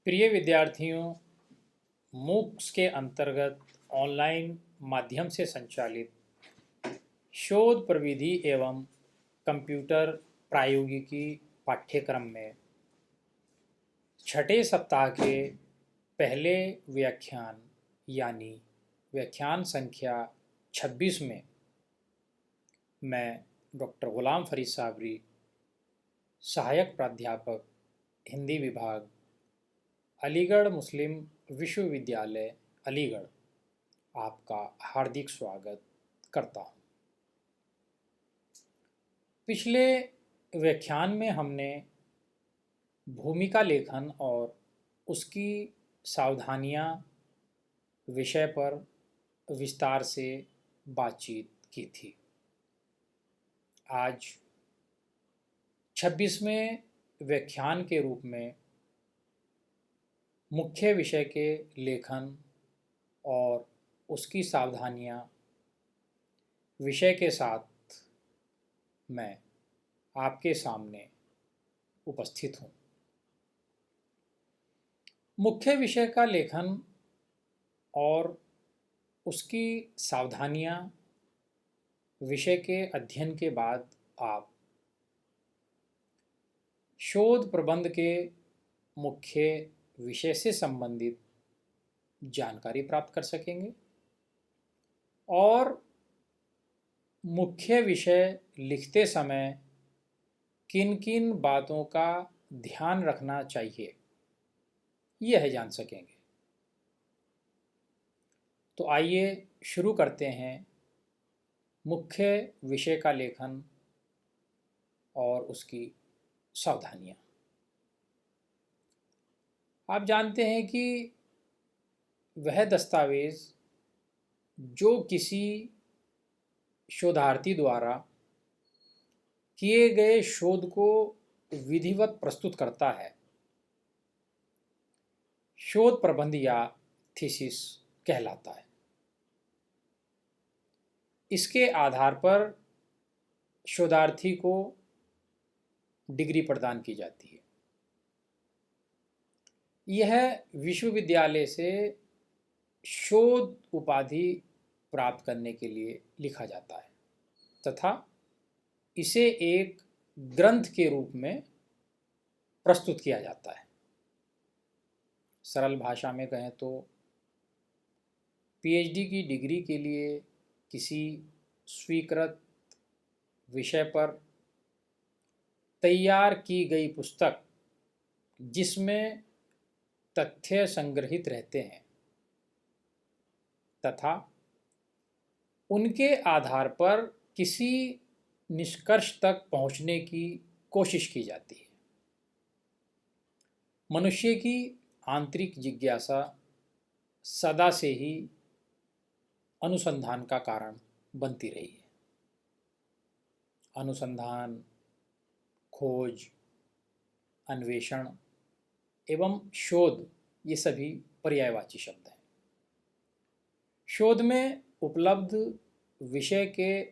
प्रिय विद्यार्थियों, मूक्स के अंतर्गत ऑनलाइन माध्यम से संचालित शोध प्रविधि एवं कंप्यूटर प्रौद्योगिकी पाठ्यक्रम में छठे सप्ताह के पहले व्याख्यान यानी व्याख्यान संख्या 26 में मैं डॉक्टर गुलाम फरीद साबरी, सहायक प्राध्यापक हिंदी विभाग, अलीगढ़ मुस्लिम विश्वविद्यालय अलीगढ़, आपका हार्दिक स्वागत करता हूँ। पिछले व्याख्यान में हमने भूमिका लेखन और उसकी सावधानियाँ विषय पर विस्तार से बातचीत की थी। आज 26वें व्याख्यान के रूप में मुख्य विषय के लेखन और उसकी सावधानियाँ विषय के साथ मैं आपके सामने उपस्थित हूँ। मुख्य विषय का लेखन और उसकी सावधानियाँ विषय के अध्ययन के बाद आप शोध प्रबंध के मुख्य विषय से संबंधित जानकारी प्राप्त कर सकेंगे और मुख्य विषय लिखते समय किन किन बातों का ध्यान रखना चाहिए यह जान सकेंगे। तो आइए शुरू करते हैं मुख्य विषय का लेखन और उसकी सावधानियाँ। आप जानते हैं कि वह दस्तावेज़ जो किसी शोधार्थी द्वारा किए गए शोध को विधिवत प्रस्तुत करता है, शोध प्रबंध या थीसिस कहलाता है। इसके आधार पर शोधार्थी को डिग्री प्रदान की जाती है। यह विश्वविद्यालय से शोध उपाधि प्राप्त करने के लिए लिखा जाता है तथा इसे एक ग्रंथ के रूप में प्रस्तुत किया जाता है। सरल भाषा में कहें तो पीएचडी की डिग्री के लिए किसी स्वीकृत विषय पर तैयार की गई पुस्तक जिसमें तथ्य संग्रहित रहते हैं तथा उनके आधार पर किसी निष्कर्ष तक पहुंचने की कोशिश की जाती है। मनुष्य की आंतरिक जिज्ञासा सदा से ही अनुसंधान का कारण बनती रही है। अनुसंधान, खोज, अन्वेषण एवं शोध ये सभी पर्यायवाची शब्द हैं। शोध में उपलब्ध विषय के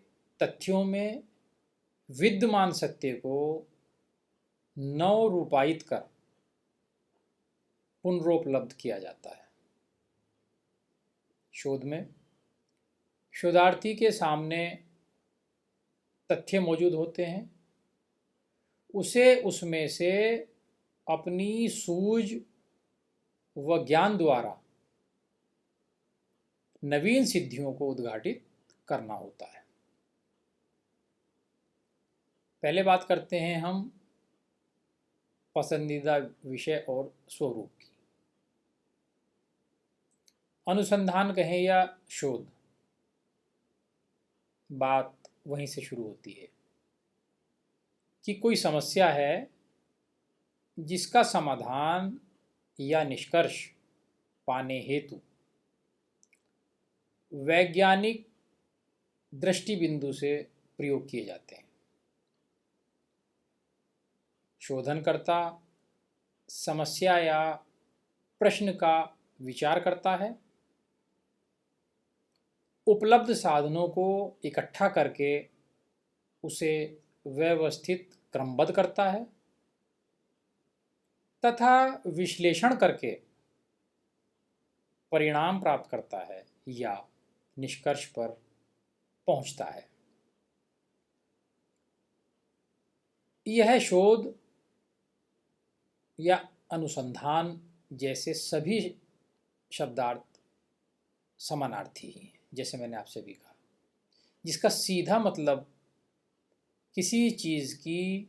तथ्यों में विद्यमान सत्य को नवरूपायित कर पुनरोपलब्ध किया जाता है। शोध में शोधार्थी के सामने तथ्य मौजूद होते हैं, उसे उसमें से अपनी सूझ व ज्ञान द्वारा नवीन सिद्धियों को उद्घाटित करना होता है। पहले बात करते हैं हम पसंदीदा विषय और स्वरूप की। अनुसंधान कहें या शोध, बात वहीं से शुरू होती है कि कोई समस्या है जिसका समाधान या निष्कर्ष पाने हेतु वैज्ञानिक दृष्टिबिंदु से प्रयोग किए जाते हैं। शोधनकर्ता समस्या या प्रश्न का विचार करता है, उपलब्ध साधनों को इकट्ठा करके उसे व्यवस्थित क्रमबद्ध करता है तथा विश्लेषण करके परिणाम प्राप्त करता है या निष्कर्ष पर पहुंचता है। यह शोध या अनुसंधान जैसे सभी शब्दार्थ समानार्थी ही हैं, जैसे मैंने आपसे भी कहा, जिसका सीधा मतलब किसी चीज़ की,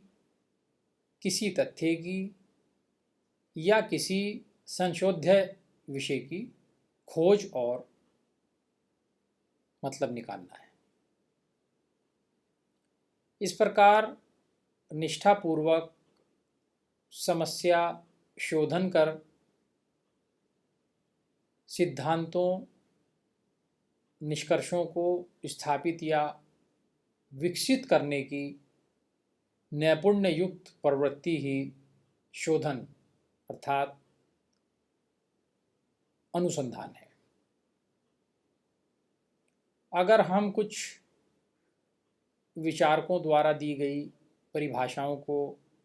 किसी तथ्य की या किसी संशोध्य विषय की खोज और मतलब निकालना है। इस प्रकार निष्ठापूर्वक समस्या शोधन कर सिद्धांतों, निष्कर्षों को स्थापित या विकसित करने की नैपुण्य युक्त प्रवृत्ति ही शोधन अर्थात अनुसंधान है। अगर हम कुछ विचारकों द्वारा दी गई परिभाषाओं को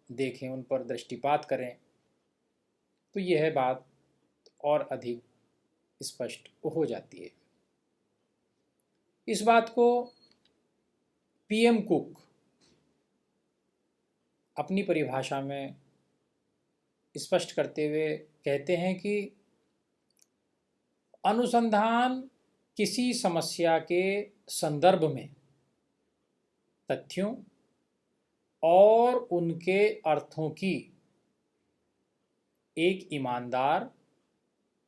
देखें, उन पर दृष्टिपात करें, तो यह बात और अधिक स्पष्ट हो जाती है। इस बात को पीएम कुक अपनी परिभाषा में स्पष्ट करते हुए कहते हैं कि अनुसंधान किसी समस्या के संदर्भ में तथ्यों और उनके अर्थों की एक ईमानदार,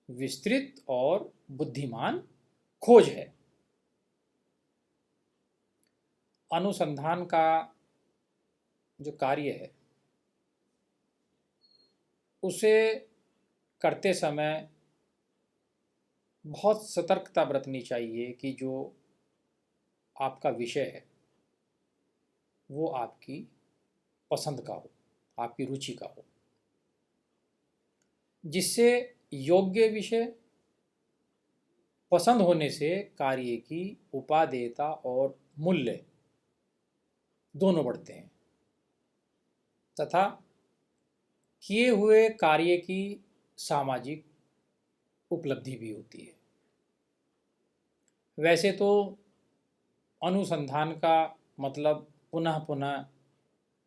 विस्तृत और बुद्धिमान खोज है। अनुसंधान का जो कार्य है उसे करते समय बहुत सतर्कता बरतनी चाहिए कि जो आपका विषय है वो आपकी पसंद का हो, आपकी रुचि का हो, जिससे योग्य विषय पसंद होने से कार्य की उपादेयता और मूल्य दोनों बढ़ते हैं तथा किए हुए कार्य की सामाजिक उपलब्धि भी होती है। वैसे तो अनुसंधान का मतलब पुनः पुनः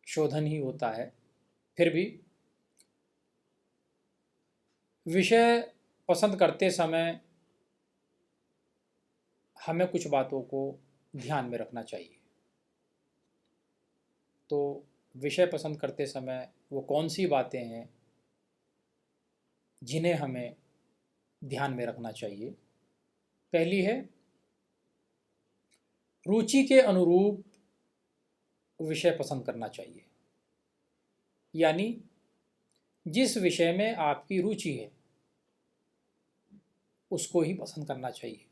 शोधन ही होता है, फिर भी विषय पसंद करते समय हमें कुछ बातों को ध्यान में रखना चाहिए। तो विषय पसंद करते समय वो कौन सी बातें हैं जिन्हें हमें ध्यान में रखना चाहिए? पहली है, रुचि के अनुरूप विषय पसंद करना चाहिए, यानी जिस विषय में आपकी रुचि है उसको ही पसंद करना चाहिए।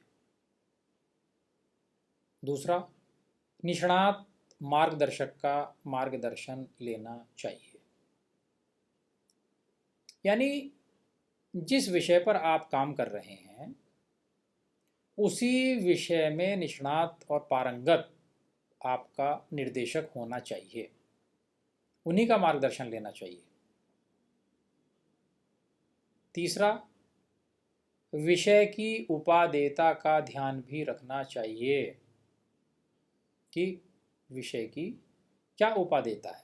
दूसरा, निष्णात मार्गदर्शक का मार्गदर्शन लेना चाहिए, यानी जिस विषय पर आप काम कर रहे हैं उसी विषय में निष्णात और पारंगत आपका निर्देशक होना चाहिए, उन्हीं का मार्गदर्शन लेना चाहिए। तीसरा, विषय की उपादेयता का ध्यान भी रखना चाहिए कि विषय की क्या उपादेयता है।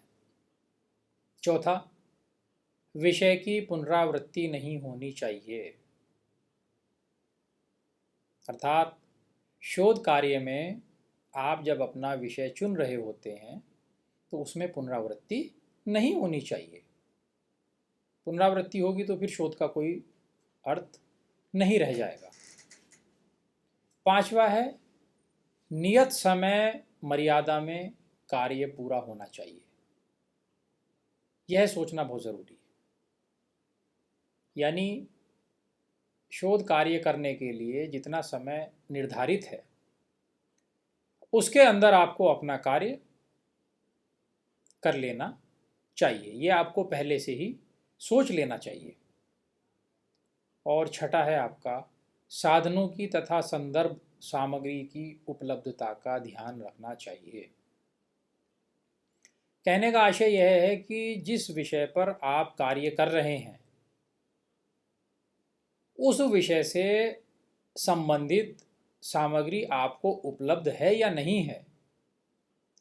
चौथा, विषय की पुनरावृत्ति नहीं होनी चाहिए, अर्थात शोध कार्य में आप जब अपना विषय चुन रहे होते हैं तो उसमें पुनरावृत्ति नहीं होनी चाहिए। पुनरावृत्ति होगी तो फिर शोध का कोई अर्थ नहीं रह जाएगा। पांचवा है, नियत समय मर्यादा में कार्य पूरा होना चाहिए। यह सोचना बहुत ज़रूरी है, यानी शोध कार्य करने के लिए जितना समय निर्धारित है उसके अंदर आपको अपना कार्य कर लेना चाहिए, ये आपको पहले से ही सोच लेना चाहिए। और छठा है आपका, साधनों की तथा संदर्भ सामग्री की उपलब्धता का ध्यान रखना चाहिए। कहने का आशय यह है कि जिस विषय पर आप कार्य कर रहे हैं उस विषय से संबंधित सामग्री आपको उपलब्ध है या नहीं है,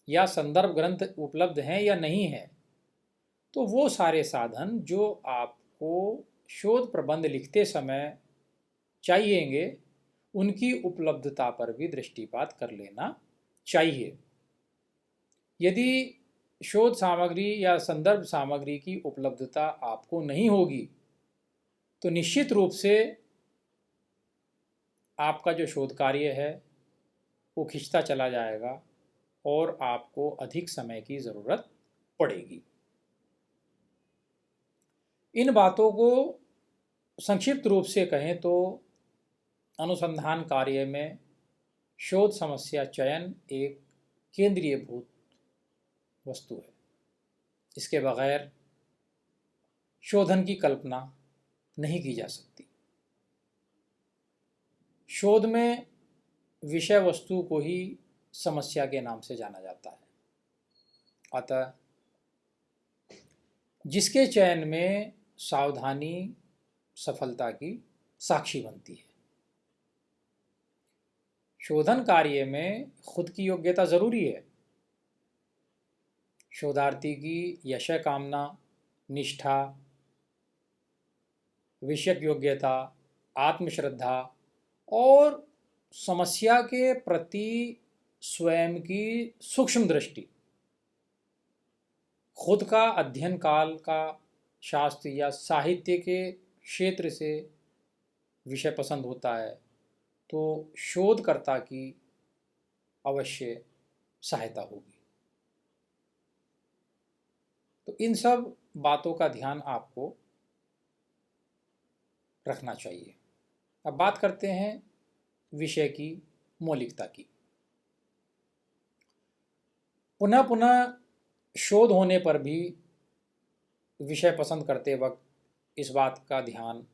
या संदर्भ ग्रंथ उपलब्ध हैं या नहीं है, तो वो सारे साधन जो आपको शोध प्रबंध लिखते समय चाहिएंगे उनकी उपलब्धता पर भी दृष्टिपात कर लेना चाहिए। यदि शोध सामग्री या संदर्भ सामग्री की उपलब्धता आपको नहीं होगी तो निश्चित रूप से आपका जो शोध कार्य है वो खिंचता चला जाएगा और आपको अधिक समय की ज़रूरत पड़ेगी। इन बातों को संक्षिप्त रूप से कहें तो अनुसंधान कार्य में शोध समस्या चयन एक केंद्रीयभूत वस्तु है। इसके बगैर शोधन की कल्पना नहीं की जा सकती। शोध में विषय वस्तु को ही समस्या के नाम से जाना जाता है, अतः जिसके चयन में सावधानी सफलता की साक्षी बनती है। शोधन कार्य में खुद की योग्यता जरूरी है। शोधार्थी की यशः कामना, निष्ठा, विषयक योग्यता, आत्मश्रद्धा और समस्या के प्रति स्वयं की सूक्ष्म दृष्टि, खुद का अध्ययन काल का शास्त्र या साहित्य के क्षेत्र से विषय पसंद होता है तो शोधकर्ता की अवश्य सहायता होगी। तो इन सब बातों का ध्यान आपको रखना चाहिए। अब बात करते हैं विषय की मौलिकता की। पुनः पुनः शोध होने पर भी विषय पसंद करते वक्त इस बात का ध्यान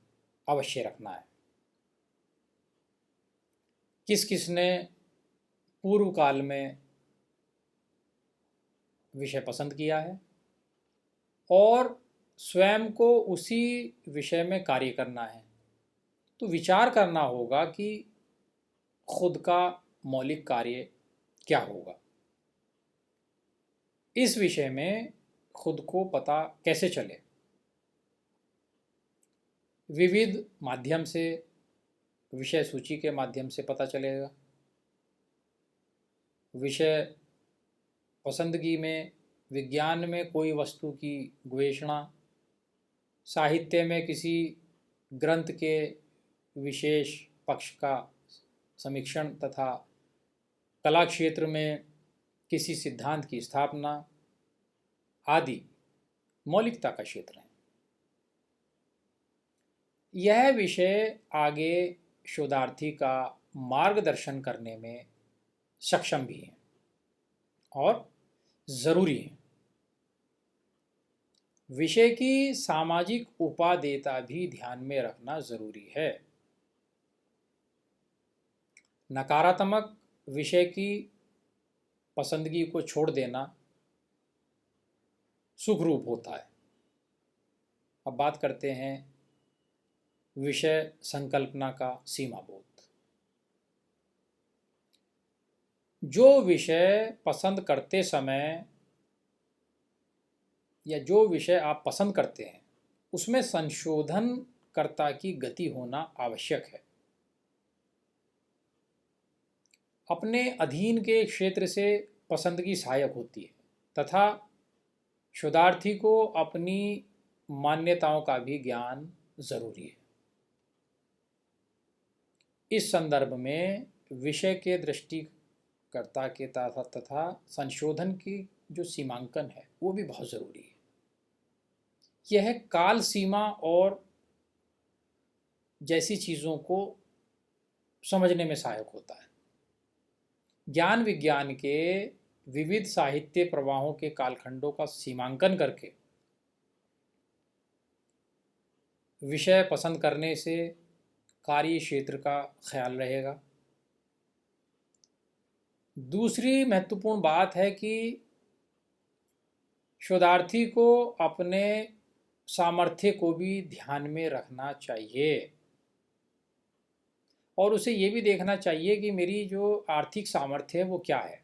अवश्य रखना है। किस किस ने पूर्व काल में विषय पसंद किया है और स्वयं को उसी विषय में कार्य करना है, तो विचार करना होगा कि खुद का मौलिक कार्य क्या होगा। इस विषय में खुद को पता कैसे चले। विविध माध्यम से, विषय सूची के माध्यम से पता चलेगा। विषय पसंदगी में विज्ञान में कोई वस्तु की गवेषणा, साहित्य में किसी ग्रंथ के विशेष पक्ष का समीक्षण तथा कला क्षेत्र में किसी सिद्धांत की स्थापना आदि मौलिकता का क्षेत्र है। यह विषय आगे शोधार्थी का मार्गदर्शन करने में सक्षम भी है और ज़रूरी है। विषय की सामाजिक उपादेयता भी ध्यान में रखना ज़रूरी है। नकारात्मक विषय की पसंदगी को छोड़ देना सुखरूप होता है। अब बात करते हैं विषय संकल्पना का सीमाबोध। जो विषय पसंद करते समय या जो विषय आप पसंद करते हैं उसमें संशोधनकर्ता की गति होना आवश्यक है। अपने अधीन के क्षेत्र से पसंदगी सहायक होती है तथा शोधार्थी को अपनी मान्यताओं का भी ज्ञान जरूरी है। इस संदर्भ में विषय के दृष्टिकर्ता के तथा संशोधन की जो सीमांकन है वो भी बहुत ज़रूरी है। यह काल सीमा और जैसी चीज़ों को समझने में सहायक होता है। ज्ञान विज्ञान के विविध साहित्य प्रवाहों के कालखंडों का सीमांकन करके विषय पसंद करने से कार्य क्षेत्र का ख्याल रहेगा। दूसरी महत्वपूर्ण बात है कि शोधार्थी को अपने सामर्थ्य को भी ध्यान में रखना चाहिए और उसे ये भी देखना चाहिए कि मेरी जो आर्थिक सामर्थ्य है वो क्या है,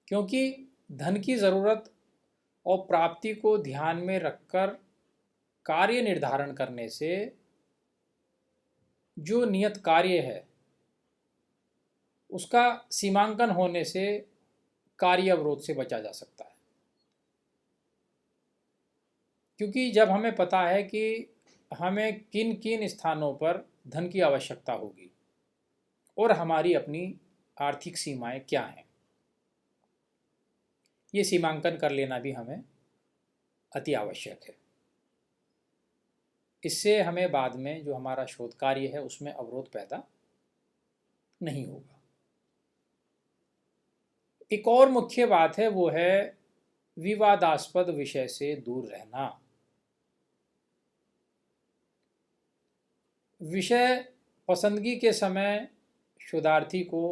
क्योंकि धन की ज़रूरत और प्राप्ति को ध्यान में रखकर कार्य निर्धारण करने से जो नियत कार्य है उसका सीमांकन होने से कार्य अवरोध से बचा जा सकता है। क्योंकि जब हमें पता है कि हमें किन किन स्थानों पर धन की आवश्यकता होगी और हमारी अपनी आर्थिक सीमाएं क्या हैं, ये सीमांकन कर लेना भी हमें अति आवश्यक है। इससे हमें बाद में जो हमारा शोध कार्य है उसमें अवरोध पैदा नहीं होगा। एक और मुख्य बात है वो है विवादास्पद विषय से दूर रहना। विषय पसंदगी के समय शोधार्थी को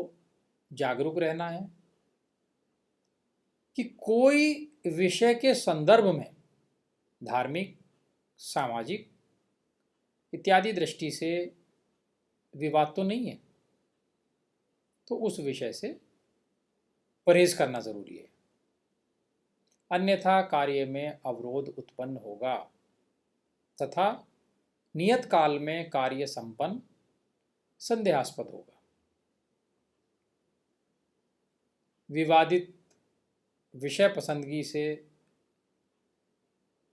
जागरूक रहना है कि कोई विषय के संदर्भ में धार्मिक, सामाजिक इत्यादि दृष्टि से विवाद तो नहीं है, तो उस विषय से परहेज करना जरूरी है, अन्यथा कार्य में अवरोध उत्पन्न होगा तथा नियत काल में कार्य संपन्न संदेहास्पद होगा। विवादित विषय पसंदगी से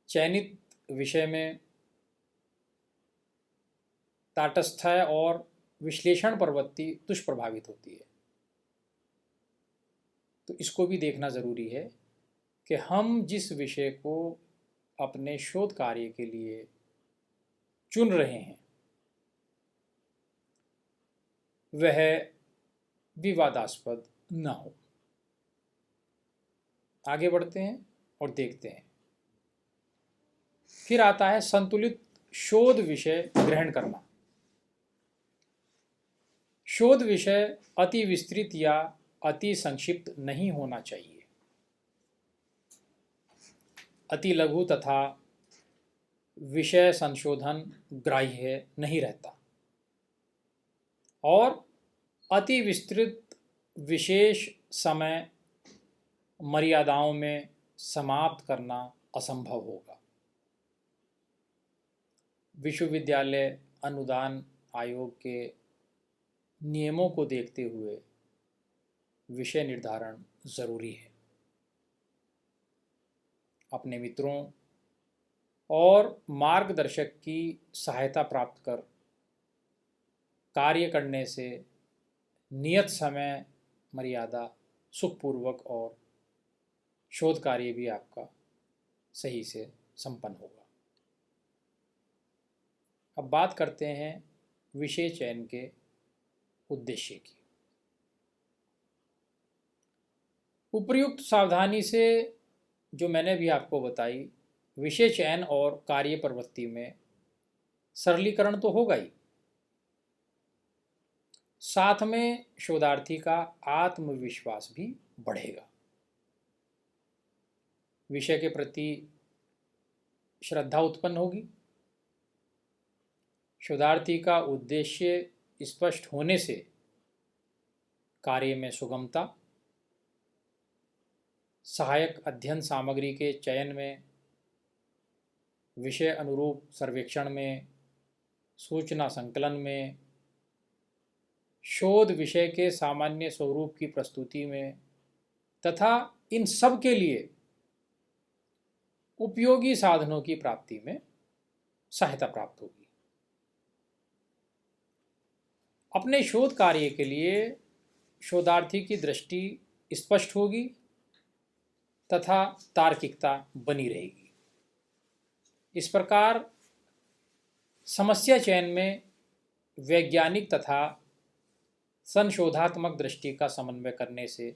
चयनित विषय में तटस्थ और विश्लेषण प्रवृत्ति दुष्प्रभावित होती है। तो इसको भी देखना ज़रूरी है कि हम जिस विषय को अपने शोध कार्य के लिए चुन रहे हैं वह विवादास्पद न हो। आगे बढ़ते हैं और देखते हैं। फिर आता है संतुलित शोध विषय ग्रहण करना। शोध विषय अति विस्तृत या अति संक्षिप्त नहीं होना चाहिए, अति लघु तथा विषय संशोधन ग्राह्य नहीं रहता और अति विस्तृत विशेष समय मर्यादाओं में समाप्त करना असंभव होगा। विश्वविद्यालय अनुदान आयोग के नियमों को देखते हुए विषय निर्धारण जरूरी है। अपने मित्रों और मार्गदर्शक की सहायता प्राप्त कर कार्य करने से नियत समय मर्यादा सुखपूर्वक और शोध कार्य भी आपका सही से संपन्न होगा। अब बात करते हैं विषय चयन के उद्देश्य की। उपर्युक्त सावधानी से जो मैंने भी आपको बताई, विषय चयन और कार्य प्रवृत्ति में सरलीकरण तो होगा ही, साथ में शोधार्थी का आत्मविश्वास भी बढ़ेगा। विषय के प्रति श्रद्धा उत्पन्न होगी। शोधार्थी का उद्देश्य स्पष्ट होने से कार्य में सुगमता, सहायक अध्ययन सामग्री के चयन में, विषय अनुरूप सर्वेक्षण में, सूचना संकलन में, शोध विषय के सामान्य स्वरूप की प्रस्तुति में तथा इन सब के लिए उपयोगी साधनों की प्राप्ति में सहायता प्राप्त होगी। अपने शोध कार्य के लिए शोधार्थी की दृष्टि स्पष्ट होगी तथा तार्किकता बनी रहेगी। इस प्रकार समस्या चयन में वैज्ञानिक तथा संशोधात्मक दृष्टि का समन्वय करने से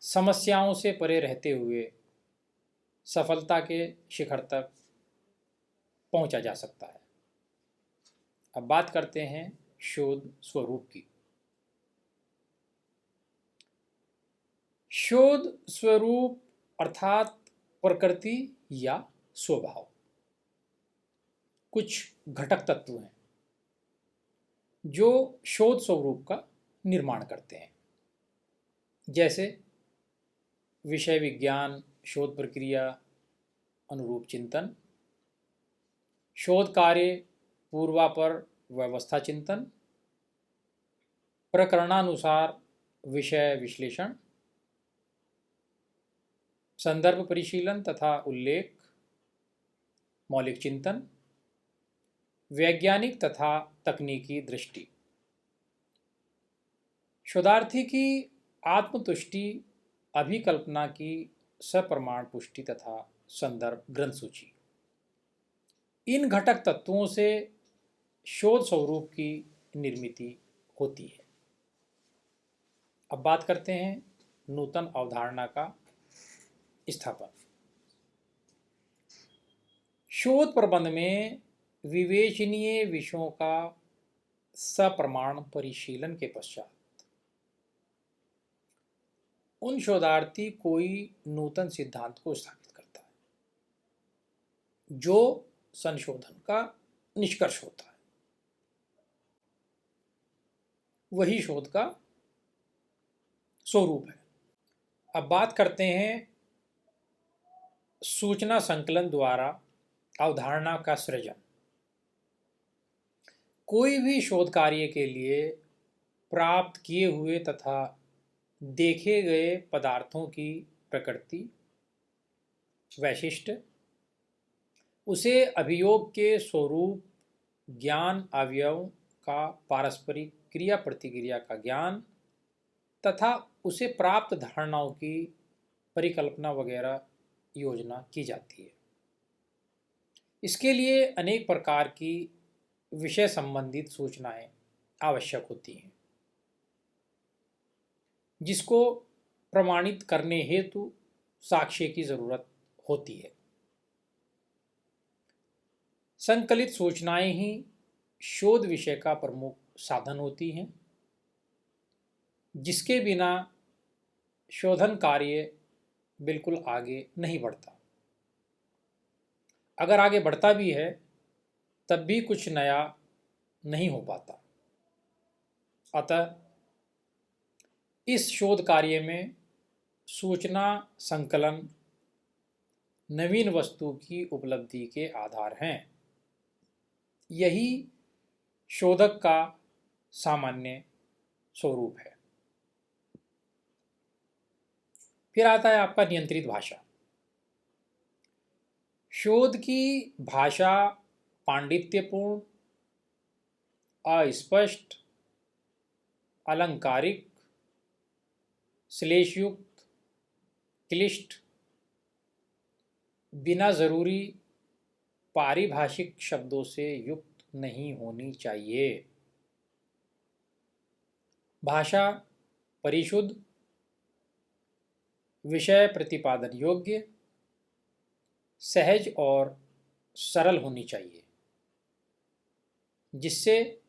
समस्याओं से परे रहते हुए सफलता के शिखर तक पहुंचा जा सकता है। अब बात करते हैं शोध स्वरूप की। शोध स्वरूप अर्थात प्रकृति या स्वभाव कुछ घटक तत्व हैं जो शोध स्वरूप का निर्माण करते हैं, जैसे विषय विज्ञान, शोध प्रक्रिया, अनुरूप चिंतन, शोध कार्य, पूर्वापर व्यवस्था चिंतन, प्रकरणानुसार विषय विश्लेषण, संदर्भ परिशीलन तथा उल्लेख, मौलिक चिंतन, वैज्ञानिक तथा तकनीकी दृष्टि। शोधार्थी की आत्मतुष्टि, अभिकल्पना की सप्रमाण पुष्टि तथा संदर्भ ग्रंथ सूची, इन घटक तत्वों से शोध स्वरूप की निर्मिति होती है। अब बात करते हैं नूतन अवधारणा का स्थापन। शोध प्रबंध में विवेचनीय विषयों का सप्रमाण परिशीलन के पश्चात उन शोधार्थी कोई नूतन सिद्धांत को स्थापित करता है जो संशोधन का निष्कर्ष होता है। वही शोध का स्वरूप है। अब बात करते हैं सूचना संकलन द्वारा अवधारणा का सृजन। कोई भी शोध कार्य के लिए प्राप्त किए हुए तथा देखे गए पदार्थों की प्रकृति, वैशिष्ट्य, उसे अभियोग के स्वरूप, ज्ञान अवयव का पारस्परिक क्रिया प्रतिक्रिया का ज्ञान तथा उसे प्राप्त धारणाओं की परिकल्पना वगैरह योजना की जाती है। इसके लिए अनेक प्रकार की विषय संबंधित सूचनाएं आवश्यक होती हैं, जिसको प्रमाणित करने हेतु साक्ष्य की जरूरत होती है। संकलित सूचनाएं ही शोध विषय का प्रमुख साधन होती हैं, जिसके बिना शोधन कार्य बिल्कुल आगे नहीं बढ़ता। अगर आगे बढ़ता भी है तब भी कुछ नया नहीं हो पाता। अतः इस शोध कार्य में सूचना संकलन नवीन वस्तु की उपलब्धि के आधार हैं। यही शोधक का सामान्य स्वरूप है। फिर आता है आपका नियंत्रित भाषा। शोध की भाषा पांडित्यपूर्ण, अस्पष्ट, अलंकारिक, श्लेषयुक्त, क्लिष्ट, बिना जरूरी पारिभाषिक शब्दों से युक्त नहीं होनी चाहिए। भाषा परिशुद्ध, विषय प्रतिपादन योग्य, सहज और सरल होनी चाहिए, जिससे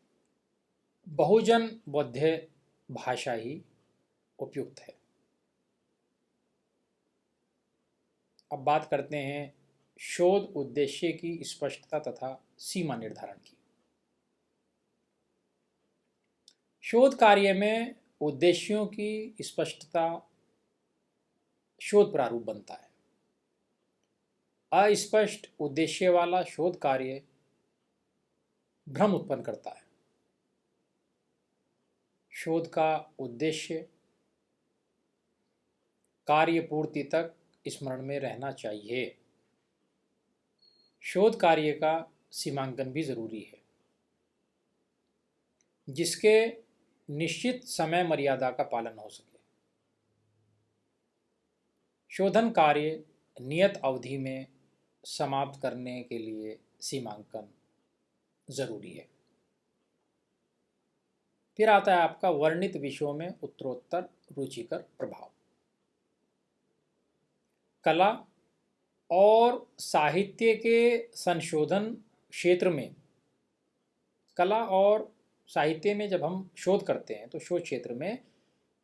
बहुजन बोध्य भाषा ही उपयुक्त है। अब बात करते हैं शोध उद्देश्य की स्पष्टता तथा सीमा निर्धारण की। शोध कार्य में उद्देश्यों की स्पष्टता शोध प्रारूप बनता है। अस्पष्ट उद्देश्य वाला शोध कार्य भ्रम उत्पन्न करता है। शोध का उद्देश्य कार्य पूर्ति तक स्मरण में रहना चाहिए। शोध कार्य का सीमांकन भी जरूरी है, जिसके निश्चित समय मर्यादा का पालन हो सके। शोधन कार्य नियत अवधि में समाप्त करने के लिए सीमांकन जरूरी है। फिर आता है आपका वर्णित विषयों में उत्तरोत्तर रुचिकर प्रभाव। कला और साहित्य के संशोधन क्षेत्र में, कला और साहित्य में जब हम शोध करते हैं तो शोध क्षेत्र में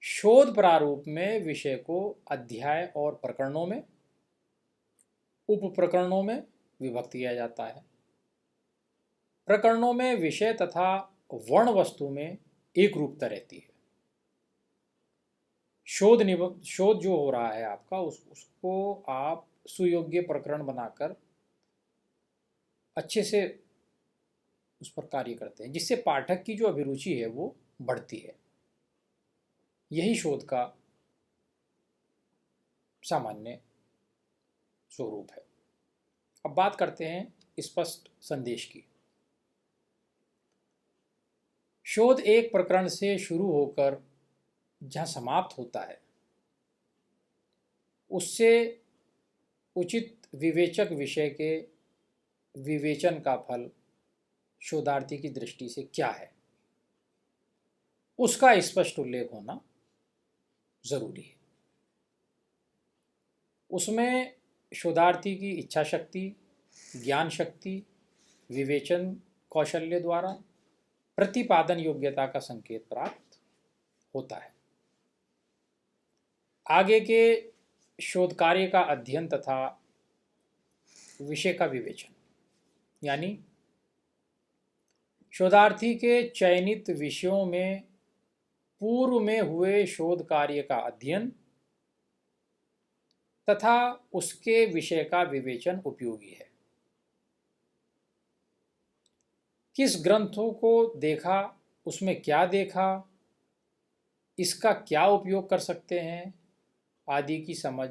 शोध प्रारूप में विषय को अध्याय और प्रकरणों में उप प्रकरणों में विभक्त किया जाता है। प्रकरणों में विषय तथा वर्ण वस्तु में एक रूपता रहती है। शोध जो हो रहा है आपका उसको आप सुयोग्य प्रकरण बनाकर अच्छे से उस पर कार्य करते हैं, जिससे पाठक की जो अभिरुचि है वो बढ़ती है। यही शोध का सामान्य स्वरूप है। अब बात करते हैं स्पष्ट संदेश की। शोध एक प्रकरण से शुरू होकर जहाँ समाप्त होता है, उससे उचित विवेचक विषय के विवेचन का फल शोधार्थी की दृष्टि से क्या है, उसका स्पष्ट उल्लेख होना जरूरी है। उसमें शोधार्थी की इच्छा शक्ति, ज्ञान शक्ति, विवेचन कौशल्य द्वारा प्रतिपादन योग्यता का संकेत प्राप्त होता है। आगे के शोध कार्य का अध्ययन तथा विषय का विवेचन, यानी शोधार्थी के चयनित विषयों में पूर्व में हुए शोध कार्य का अध्ययन तथा उसके विषय का विवेचन उपयोगी है। किस ग्रंथों को देखा, उसमें क्या देखा, इसका क्या उपयोग कर सकते हैं आदि की समझ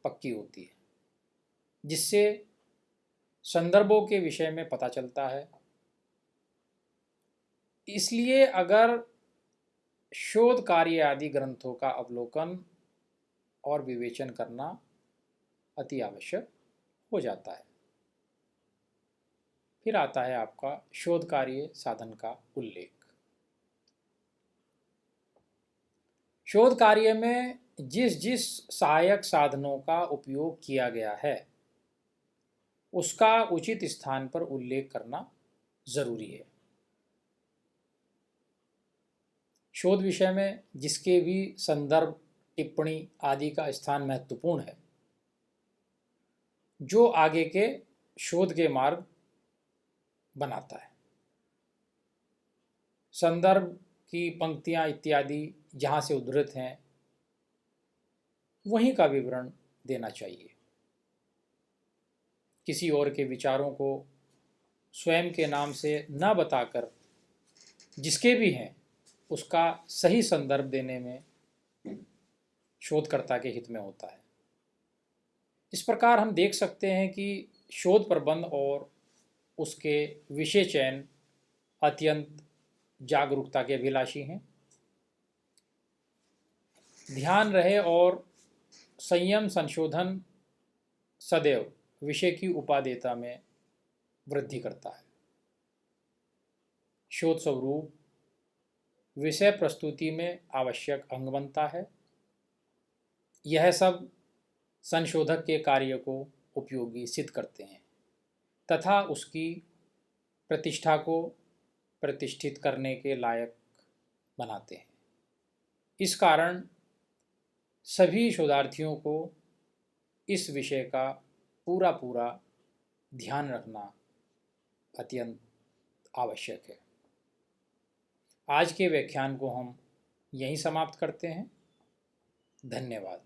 पक्की होती है, जिससे संदर्भों के विषय में पता चलता है। इसलिए अगर शोध कार्य आदि ग्रंथों का अवलोकन और विवेचन करना अति आवश्यक हो जाता है। फिर आता है आपका शोध कार्य साधन का उल्लेख। शोध कार्य में जिस जिस सहायक साधनों का उपयोग किया गया है, उसका उचित स्थान पर उल्लेख करना जरूरी है। शोध विषय में जिसके भी संदर्भ, टिप्पणी आदि का स्थान महत्वपूर्ण है, जो आगे के शोध के मार्ग बनाता है। संदर्भ की पंक्तियां इत्यादि जहाँ से उद्धृत हैं, वहीं का विवरण देना चाहिए। किसी और के विचारों को स्वयं के नाम से न बताकर जिसके भी हैं, उसका सही संदर्भ देने में शोधकर्ता के हित में होता है। इस प्रकार हम देख सकते हैं कि शोध प्रबंध और उसके विषय चयन अत्यंत जागरूकता के अभिलाषी हैं। ध्यान रहे और संयम संशोधन सदैव विषय की उपादेयता में वृद्धि करता है। शोध स्वरूप विषय प्रस्तुति में आवश्यक अंग बनता है। यह सब संशोधक के कार्य को उपयोगी सिद्ध करते हैं तथा उसकी प्रतिष्ठा को प्रतिष्ठित करने के लायक बनाते हैं। इस कारण सभी शोधार्थियों को इस विषय का पूरा पूरा ध्यान रखना अत्यंत आवश्यक है। आज के व्याख्यान को हम यहीं समाप्त करते हैं। धन्यवाद।